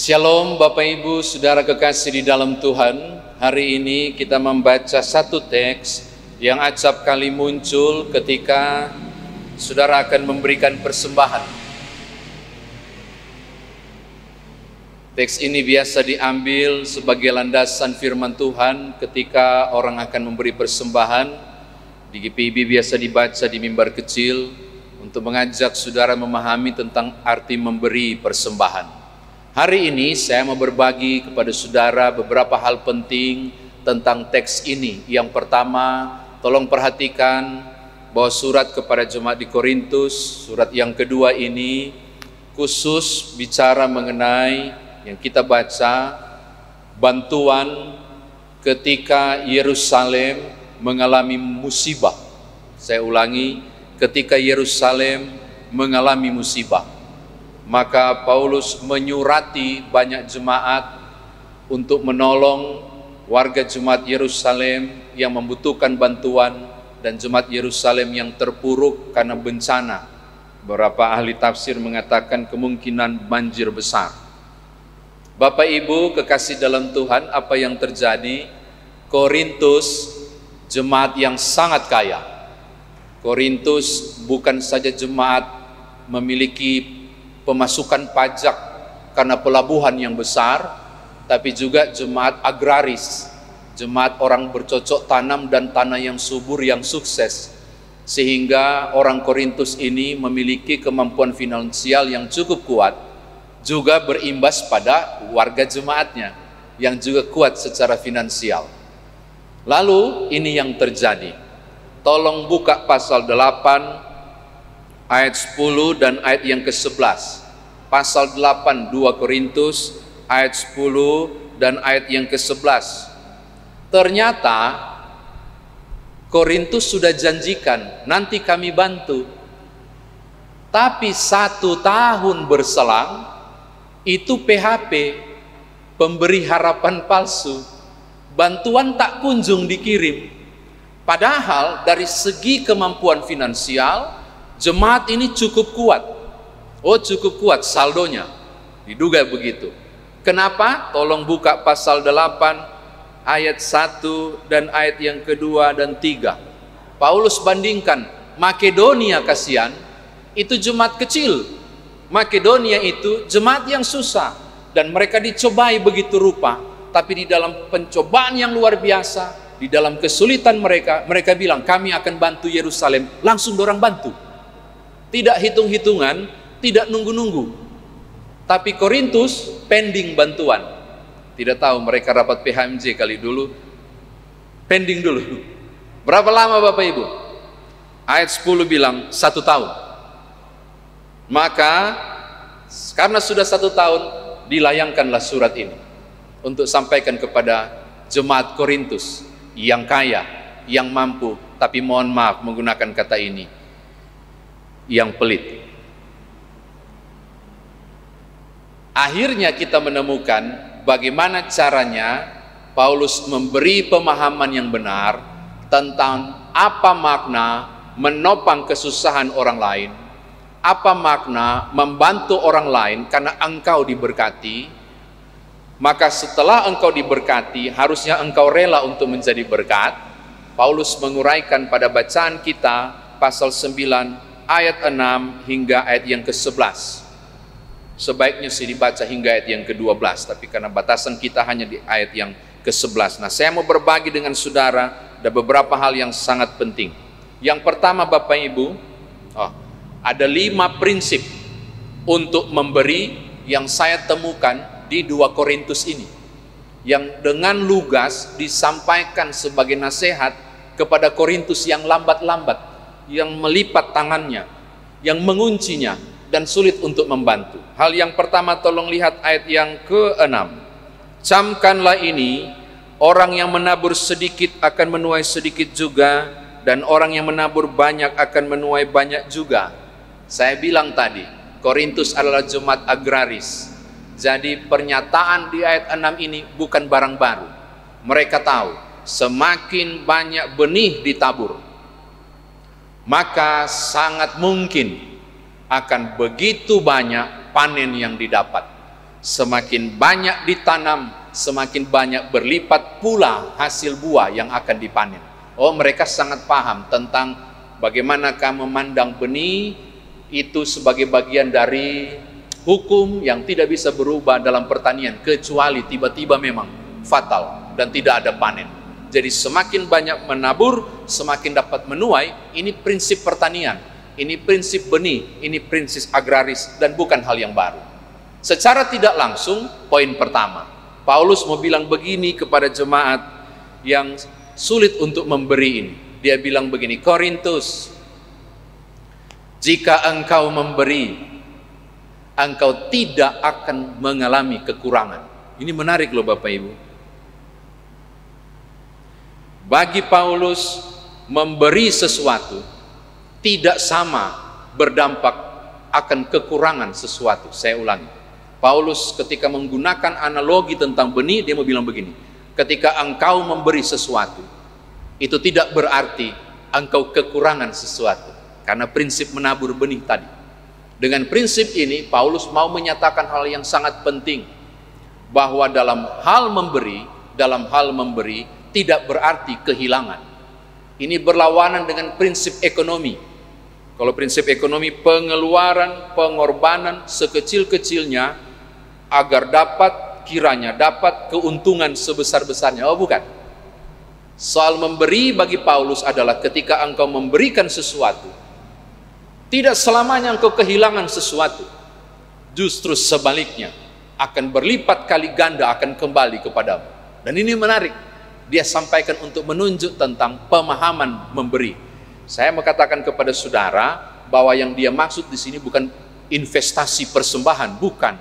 Shalom Bapak Ibu, Saudara kekasih di dalam Tuhan. Hari ini kita membaca satu teks yang acap kali muncul ketika Saudara akan memberikan persembahan. Teks ini biasa diambil sebagai landasan firman Tuhan ketika orang akan memberi persembahan. Di GPIB biasa dibaca di mimbar kecil untuk mengajak Saudara memahami tentang arti memberi persembahan. Hari ini saya mau berbagi kepada saudara beberapa hal penting tentang teks ini. Yang pertama, tolong perhatikan bahwa surat kepada jemaat di Korintus, surat yang kedua ini khusus bicara mengenai yang kita baca, bantuan ketika Yerusalem mengalami musibah. Saya ulangi, ketika Yerusalem mengalami musibah. Maka Paulus menyurati banyak jemaat untuk menolong warga jemaat Yerusalem yang membutuhkan bantuan dan jemaat Yerusalem yang terpuruk karena bencana. Beberapa ahli tafsir mengatakan kemungkinan banjir besar. Bapak Ibu kekasih dalam Tuhan, apa yang terjadi? Korintus jemaat yang sangat kaya. Korintus bukan saja jemaat memiliki pemasukan pajak karena pelabuhan yang besar, tapi juga jemaat agraris, jemaat orang bercocok tanam dan tanah yang subur yang sukses, sehingga orang Korintus ini memiliki kemampuan finansial yang cukup kuat, juga berimbas pada warga jemaatnya yang juga kuat secara finansial. Lalu ini yang terjadi. Tolong buka pasal 8 ayat 10 dan ayat yang ke-11. Pasal 8 2 Korintus ayat 10 dan ayat yang ke-11. Ternyata Korintus sudah janjikan nanti kami bantu. Tapi 1 tahun berselang itu PHP, pemberi harapan palsu. Bantuan tak kunjung dikirim. Padahal dari segi kemampuan finansial jemaat ini cukup kuat. Oh, cukup kuat saldonya. Diduga begitu. Kenapa? Tolong buka pasal 8 ayat 1 dan ayat yang kedua dan 3. Paulus bandingkan Makedonia, kasihan, itu jemaat kecil. Makedonia itu jemaat yang susah dan mereka dicobai begitu rupa. Tapi di dalam pencobaan yang luar biasa, di dalam kesulitan mereka bilang kami akan bantu Yerusalem. Langsung dorang bantu. Tidak hitung-hitungan, tidak nunggu-nunggu. Tapi Korintus pending bantuan. Tidak tahu mereka rapat PHMJ kali dulu. Pending dulu. Berapa lama Bapak Ibu? Ayat 10 bilang 1 tahun. Maka karena sudah 1 tahun, dilayangkanlah surat ini untuk sampaikan kepada jemaat Korintus yang kaya, yang mampu, tapi mohon maaf menggunakan kata ini, yang pelit. Akhirnya kita menemukan bagaimana caranya Paulus memberi pemahaman yang benar tentang apa makna menopang kesusahan orang lain, apa makna membantu orang lain karena engkau diberkati. Maka setelah engkau diberkati, harusnya engkau rela untuk menjadi berkat. Paulus menguraikan pada bacaan kita pasal 9 ayat 6 hingga ayat yang ke-11. Sebaiknya sih dibaca hingga ayat yang ke-12, tapi karena batasan kita hanya di ayat yang ke-11. Nah, saya mau berbagi dengan saudara ada beberapa hal yang sangat penting. Yang pertama Bapak Ibu, ada 5 prinsip untuk memberi yang saya temukan di 2 Korintus ini, yang dengan lugas disampaikan sebagai nasihat kepada Korintus yang lambat-lambat, yang melipat tangannya, yang menguncinya dan sulit untuk membantu. Hal yang pertama, tolong lihat ayat yang ke-6. Camkanlah ini, orang yang menabur sedikit akan menuai sedikit juga, dan orang yang menabur banyak akan menuai banyak juga. Saya bilang tadi, Korintus adalah jemaat agraris. Jadi pernyataan di ayat 6 ini bukan barang baru. Mereka tahu, semakin banyak benih ditabur, maka sangat mungkin akan begitu banyak panen yang didapat. Semakin banyak ditanam, semakin banyak berlipat pula hasil buah yang akan dipanen. Oh, mereka sangat paham tentang bagaimanakah memandang benih itu sebagai bagian dari hukum yang tidak bisa berubah dalam pertanian, kecuali tiba-tiba memang fatal dan tidak ada panen. Jadi semakin banyak menabur, semakin dapat menuai. Ini prinsip pertanian, ini prinsip benih, ini prinsip agraris, dan bukan hal yang baru. Secara tidak langsung, poin pertama, Paulus mau bilang begini kepada jemaat yang sulit untuk memberi ini. Dia bilang begini, Korintus, jika engkau memberi, engkau tidak akan mengalami kekurangan. Ini menarik loh Bapak Ibu. Bagi Paulus, memberi sesuatu tidak sama berdampak akan kekurangan sesuatu. Saya ulangi, Paulus ketika menggunakan analogi tentang benih, dia mau bilang begini, ketika engkau memberi sesuatu, itu tidak berarti engkau kekurangan sesuatu, karena prinsip menabur benih tadi. Dengan prinsip ini, Paulus mau menyatakan hal yang sangat penting, bahwa dalam hal memberi tidak berarti kehilangan. Ini berlawanan dengan prinsip ekonomi. Kalau prinsip ekonomi, pengeluaran, pengorbanan sekecil-kecilnya agar kiranya dapat keuntungan sebesar-besarnya. Oh bukan. Soal memberi bagi Paulus adalah ketika engkau memberikan sesuatu, tidak selamanya engkau kehilangan sesuatu. Justru sebaliknya, akan berlipat kali ganda akan kembali kepadamu. Dan ini menarik. Dia sampaikan untuk menunjuk tentang pemahaman memberi. Saya mau katakan kepada saudara bahwa yang dia maksud di sini bukan investasi persembahan, bukan,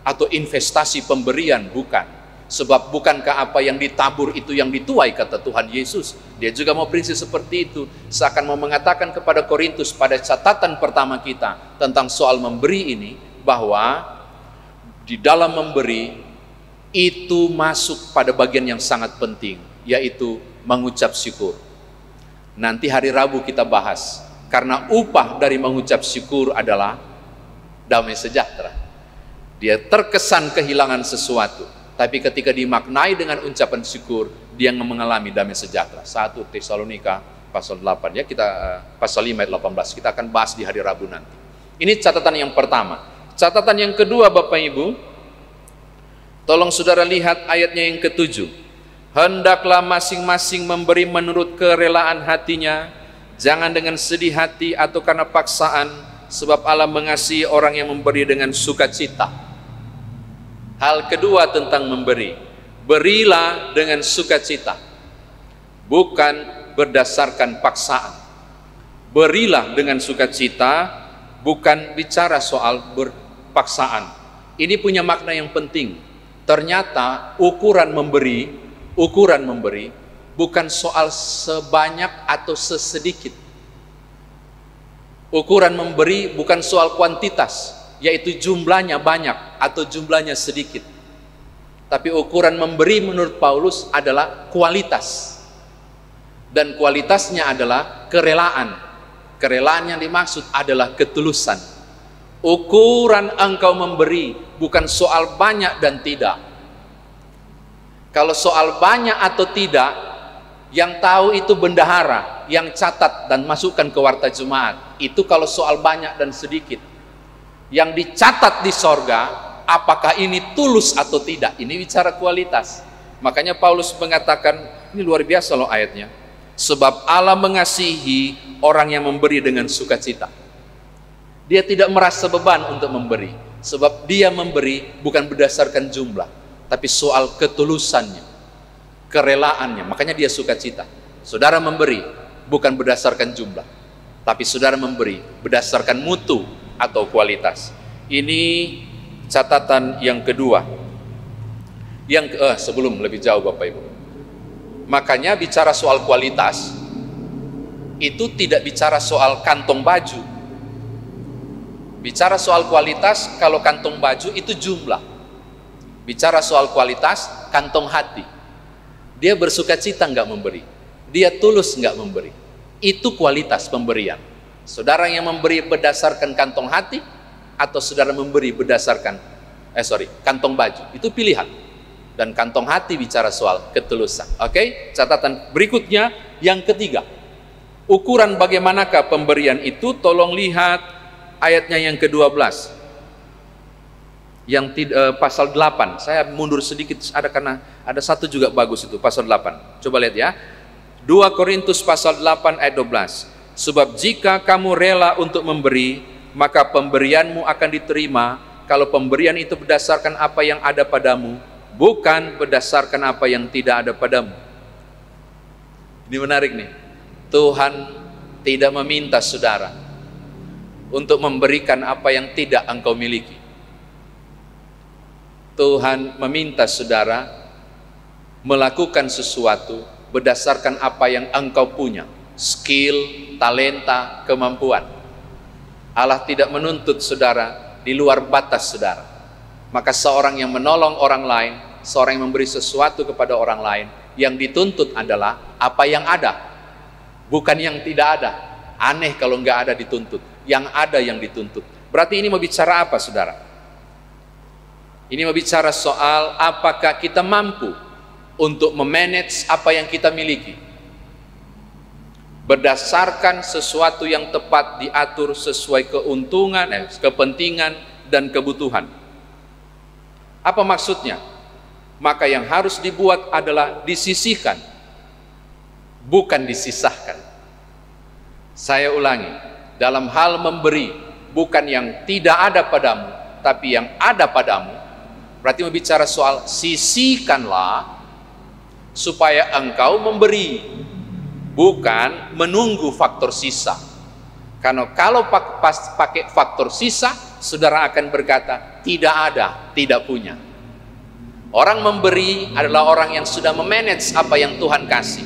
atau investasi pemberian, bukan. Sebab bukankah apa yang ditabur itu yang dituai, kata Tuhan Yesus. Dia juga mau prinsip seperti itu. Seakan mau mengatakan kepada Korintus pada catatan pertama kita tentang soal memberi ini, bahwa di dalam memberi itu masuk pada bagian yang sangat penting, yaitu mengucap syukur. Nanti hari Rabu kita bahas, karena upah dari mengucap syukur adalah damai sejahtera. Dia terkesan kehilangan sesuatu, tapi ketika dimaknai dengan ucapan syukur, dia mengalami damai sejahtera. 1 Tesalonika pasal 8, ya kita pasal 5 ayat 18, kita akan bahas di hari Rabu nanti. Ini catatan yang pertama. Catatan yang kedua Bapak Ibu, tolong saudara lihat ayatnya yang ke-7. Hendaklah masing-masing memberi menurut kerelaan hatinya, jangan dengan sedih hati atau karena paksaan, sebab Allah mengasihi orang yang memberi dengan sukacita. Hal kedua tentang memberi, berilah dengan sukacita, bukan berdasarkan paksaan. Berilah dengan sukacita, bukan bicara soal berpaksaan. Ini punya makna yang penting. Ternyata ukuran memberi bukan soal sebanyak atau sesedikit. Ukuran memberi bukan soal kuantitas, yaitu jumlahnya banyak atau jumlahnya sedikit. Tapi ukuran memberi menurut Paulus adalah kualitas. Dan kualitasnya adalah kerelaan. Kerelaan yang dimaksud adalah ketulusan. Ukuran engkau memberi bukan soal banyak dan tidak. Kalau soal banyak atau tidak, yang tahu itu bendahara, yang catat dan masukkan ke warta jemaat. Itu kalau soal banyak dan sedikit. Yang dicatat di sorga, apakah ini tulus atau tidak? Ini bicara kualitas. Makanya Paulus mengatakan, ini luar biasa loh ayatnya. Sebab Allah mengasihi orang yang memberi dengan sukacita. Dia tidak merasa beban untuk memberi, sebab dia memberi bukan berdasarkan jumlah, tapi soal ketulusannya, kerelaannya. Makanya dia sukacita. Saudara memberi bukan berdasarkan jumlah, tapi saudara memberi berdasarkan mutu atau kualitas. Ini catatan yang kedua. Sebelum lebih jauh Bapak Ibu, makanya bicara soal kualitas itu tidak bicara soal kantong baju. Bicara soal kualitas, kalau kantong baju itu jumlah. Bicara soal kualitas, kantong hati. Dia bersukacita nggak memberi, dia tulus nggak memberi. Itu kualitas pemberian. Saudara yang memberi berdasarkan kantong hati, atau saudara memberi berdasarkan kantong baju itu pilihan, dan kantong hati bicara soal ketulusan. Oke, catatan berikutnya yang ketiga, ukuran bagaimanakah pemberian itu? Tolong lihat ayatnya yang ke-12, yang pasal 8. Saya mundur sedikit karena ada satu juga bagus itu, pasal 8. Coba lihat ya, 2 Korintus pasal 8 ayat 12. Sebab jika kamu rela untuk memberi, maka pemberianmu akan diterima kalau pemberian itu berdasarkan apa yang ada padamu, bukan berdasarkan apa yang tidak ada padamu. Ini menarik nih. Tuhan tidak meminta saudara untuk memberikan apa yang tidak engkau miliki. Tuhan meminta saudara melakukan sesuatu berdasarkan apa yang engkau punya, skill, talenta, kemampuan. Allah tidak menuntut saudara di luar batas saudara. Maka seorang yang menolong orang lain, seorang yang memberi sesuatu kepada orang lain, yang dituntut adalah apa yang ada, bukan yang tidak ada. Aneh kalau nggak ada dituntut, yang ada yang dituntut. Berarti ini mau bicara apa saudara? Ini mau bicara soal apakah kita mampu untuk memanage apa yang kita miliki berdasarkan sesuatu yang tepat diatur sesuai keuntungan, kepentingan dan kebutuhan. Apa maksudnya? Maka yang harus dibuat adalah disisihkan, bukan disisahkan. Saya ulangi, dalam hal memberi, bukan yang tidak ada padamu, tapi yang ada padamu. Berarti berbicara soal sisihkanlah supaya engkau memberi, bukan menunggu faktor sisa. Karena kalau pakai faktor sisa, saudara akan berkata tidak ada, tidak punya. Orang memberi adalah orang yang sudah memanage apa yang Tuhan kasih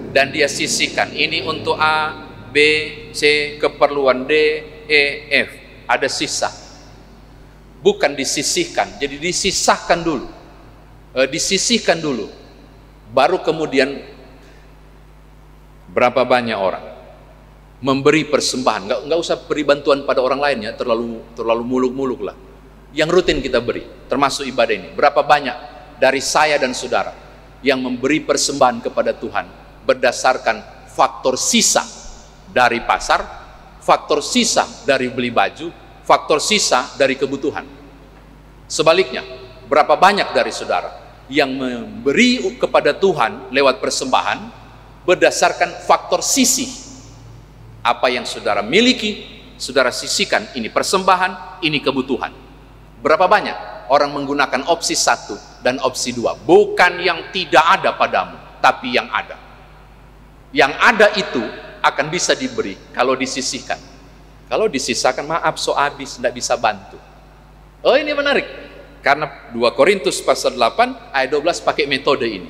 dan dia sisihkan. Ini untuk A, B, C, keperluan D, E, F. Ada sisa. Bukan disisihkan, jadi disisahkan dulu, disisihkan dulu, baru kemudian. Berapa banyak orang memberi persembahan, nggak usah beri bantuan pada orang lain ya, terlalu muluk-muluk lah. Yang rutin kita beri, termasuk ibadah ini. Berapa banyak dari saya dan saudara yang memberi persembahan kepada Tuhan berdasarkan faktor sisa dari pasar, faktor sisa dari beli baju, faktor sisa dari kebutuhan. Sebaliknya, berapa banyak dari saudara yang memberi kepada Tuhan lewat persembahan berdasarkan faktor sisih. Apa yang saudara miliki, saudara sisihkan. Ini persembahan, ini kebutuhan. Berapa banyak orang menggunakan opsi 1 dan opsi 2, bukan yang tidak ada padamu, tapi yang ada. Yang ada itu akan bisa diberi kalau disisihkan. Kalau disisakan, maaf, so habis, tidak bisa bantu. Oh, ini menarik, karena 2 Korintus pasal 8 ayat 12 pakai metode ini.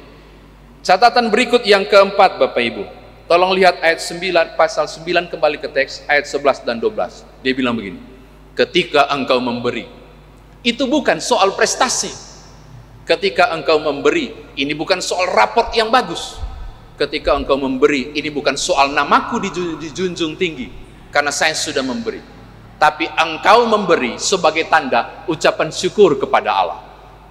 Catatan berikut yang keempat, Bapak Ibu, tolong lihat ayat 9, pasal 9, kembali ke teks ayat 11 dan 12. Dia bilang begini, ketika engkau memberi, itu bukan soal prestasi. Ketika engkau memberi, ini bukan soal raport yang bagus. Ketika engkau memberi, ini bukan soal namaku dijunjung tinggi karena saya sudah memberi, tapi engkau memberi sebagai tanda ucapan syukur kepada Allah.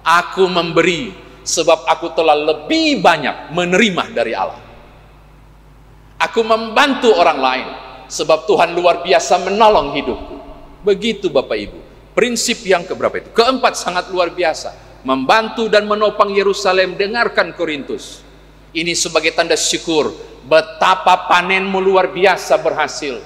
Aku memberi sebab aku telah lebih banyak menerima dari Allah. Aku membantu orang lain sebab Tuhan luar biasa menolong hidupku. Begitu Bapak Ibu. Prinsip yang keberapa itu? Keempat, sangat luar biasa. Membantu dan menopang Yerusalem. Dengarkan Korintus. Ini sebagai tanda syukur. Betapa panenmu luar biasa berhasil.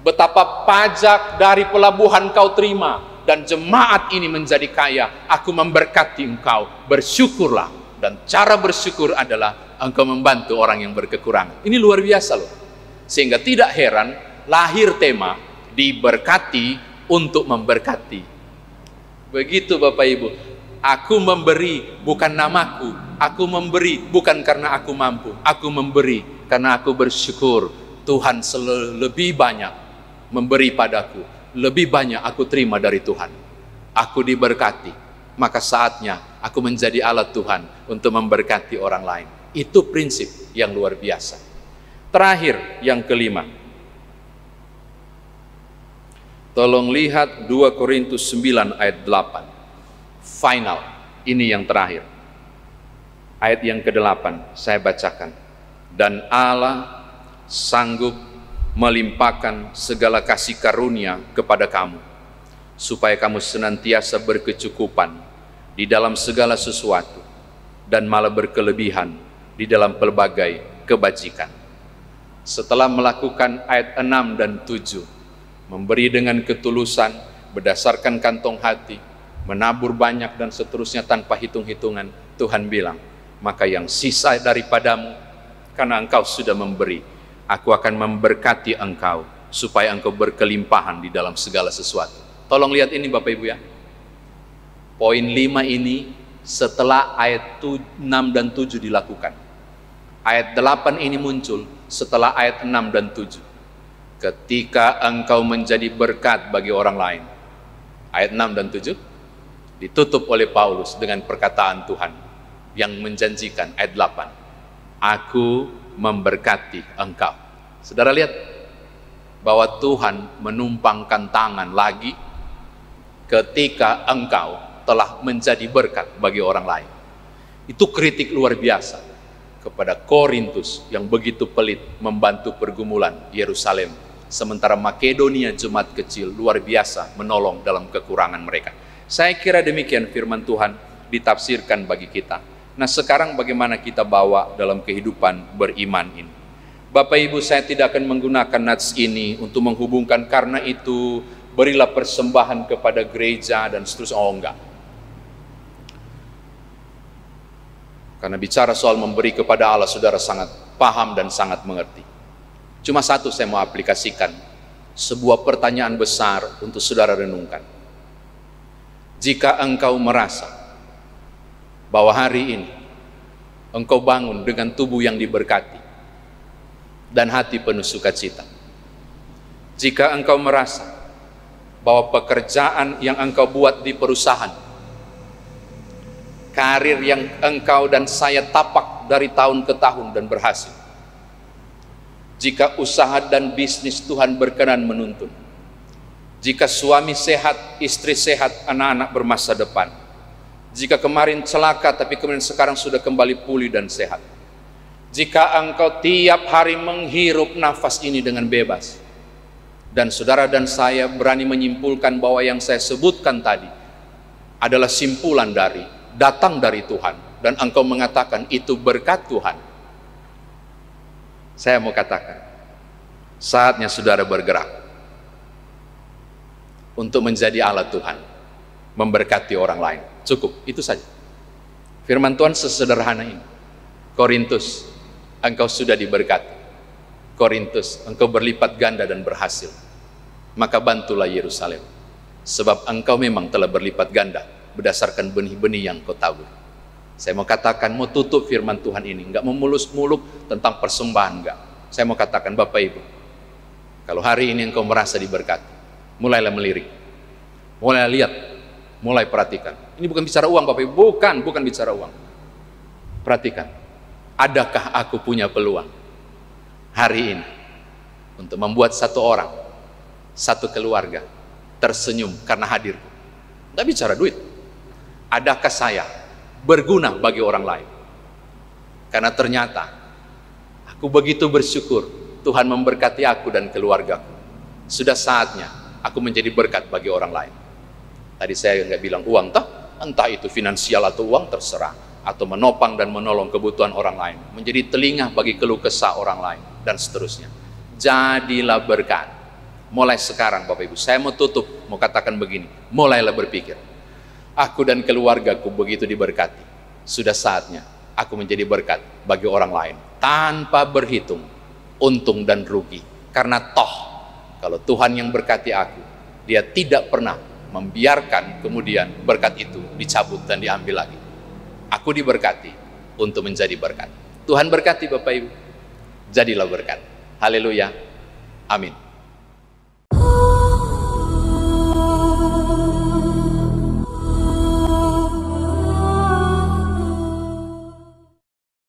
Betapa pajak dari pelabuhan kau terima. Dan jemaat ini menjadi kaya. Aku memberkati engkau, bersyukurlah. Dan cara bersyukur adalah engkau membantu orang yang berkekurangan. Ini luar biasa loh. Sehingga tidak heran lahir tema diberkati untuk memberkati. Begitu Bapak Ibu. Aku memberi bukan namaku. Aku memberi bukan karena aku mampu. Aku memberi karena aku bersyukur Tuhan lebih banyak memberi padaku. Lebih banyak aku terima dari Tuhan. Aku diberkati, maka saatnya aku menjadi alat Tuhan untuk memberkati orang lain. Itu prinsip yang luar biasa. Terakhir, yang kelima. Tolong lihat 2 Korintus 9 ayat 8. final. Ini yang terakhir. Ayat yang ke-8 saya bacakan. Dan Allah sanggup melimpahkan segala kasih karunia kepada kamu, supaya kamu senantiasa berkecukupan di dalam segala sesuatu, dan malah berkelebihan di dalam pelbagai kebajikan. Setelah melakukan ayat 6 dan 7, memberi dengan ketulusan, berdasarkan kantong hati, menabur banyak dan seterusnya tanpa hitung-hitungan, Tuhan bilang, maka yang sisa daripadamu, karena engkau sudah memberi, aku akan memberkati engkau, supaya engkau berkelimpahan di dalam segala sesuatu. Tolong lihat ini Bapak Ibu ya. Poin 5 ini setelah ayat 6 dan 7 dilakukan. Ayat 8 ini muncul setelah ayat 6 dan 7. Ketika engkau menjadi berkat bagi orang lain. Ayat 6 dan 7 ditutup oleh Paulus dengan perkataan Tuhan yang menjanjikan ayat 8. Aku memberkati engkau. Saudara lihat bahwa Tuhan menumpangkan tangan lagi ketika engkau telah menjadi berkat bagi orang lain. Itu kritik luar biasa kepada Korintus yang begitu pelit membantu pergumulan Yerusalem, sementara Makedonia jemaat kecil luar biasa menolong dalam kekurangan mereka. Saya kira demikian firman Tuhan ditafsirkan bagi kita. Nah, sekarang bagaimana kita bawa dalam kehidupan beriman ini? Bapak Ibu, saya tidak akan menggunakan nats ini untuk menghubungkan karena itu berilah persembahan kepada gereja dan seterusnya. Oh enggak. Karena bicara soal memberi kepada Allah, saudara sangat paham dan sangat mengerti. Cuma satu saya mau aplikasikan, sebuah pertanyaan besar untuk saudara renungkan. Jika engkau merasa bahwa hari ini engkau bangun dengan tubuh yang diberkati dan hati penuh sukacita, jika engkau merasa bahwa pekerjaan yang engkau buat di perusahaan, karir yang engkau dan saya tapak dari tahun ke tahun dan berhasil, jika usaha dan bisnis Tuhan berkenan menuntun, jika suami sehat, istri sehat, anak-anak bermasa depan, jika kemarin celaka tapi kemudian sekarang sudah kembali pulih dan sehat, jika engkau tiap hari menghirup nafas ini dengan bebas, dan saudara dan saya berani menyimpulkan bahwa yang saya sebutkan tadi adalah simpulan datang dari Tuhan, dan engkau mengatakan itu berkat Tuhan, saya mau katakan saatnya saudara bergerak untuk menjadi alat Tuhan, memberkati orang lain. Cukup, itu saja. Firman Tuhan sesederhana ini. Korintus, engkau sudah diberkati. Korintus, engkau berlipat ganda dan berhasil. Maka bantulah Yerusalem, sebab engkau memang telah berlipat ganda berdasarkan benih-benih yang kau tabur. Saya mau katakan, mau tutup firman Tuhan ini, enggak memulus-muluk tentang persembahan, enggak. Saya mau katakan, Bapak Ibu, kalau hari ini engkau merasa diberkati, mulailah melirik, mulai lihat, mulai perhatikan. Ini bukan bicara uang Bapak Ibu, bukan bicara uang. Perhatikan, adakah aku punya peluang hari ini untuk membuat satu orang, satu keluarga tersenyum karena hadirku? Nggak bicara duit. Adakah saya berguna bagi orang lain? Karena ternyata aku begitu bersyukur Tuhan memberkati aku dan keluargaku. Sudah saatnya aku menjadi berkat bagi orang lain. Tadi saya nggak bilang uang, entah itu finansial atau uang terserah, atau menopang dan menolong kebutuhan orang lain, menjadi telinga bagi keluh kesah orang lain, dan seterusnya. Jadilah berkat. Mulai sekarang Bapak Ibu, saya mau tutup, mau katakan begini, mulailah berpikir, aku dan keluargaku begitu diberkati, sudah saatnya aku menjadi berkat bagi orang lain, tanpa berhitung untung dan rugi. Karena toh, kalau Tuhan yang berkati aku, Dia tidak pernah membiarkan kemudian berkat itu dicabut dan diambil lagi. Aku diberkati untuk menjadi berkat. Tuhan berkati Bapak Ibu, jadilah berkat. Haleluya, amin.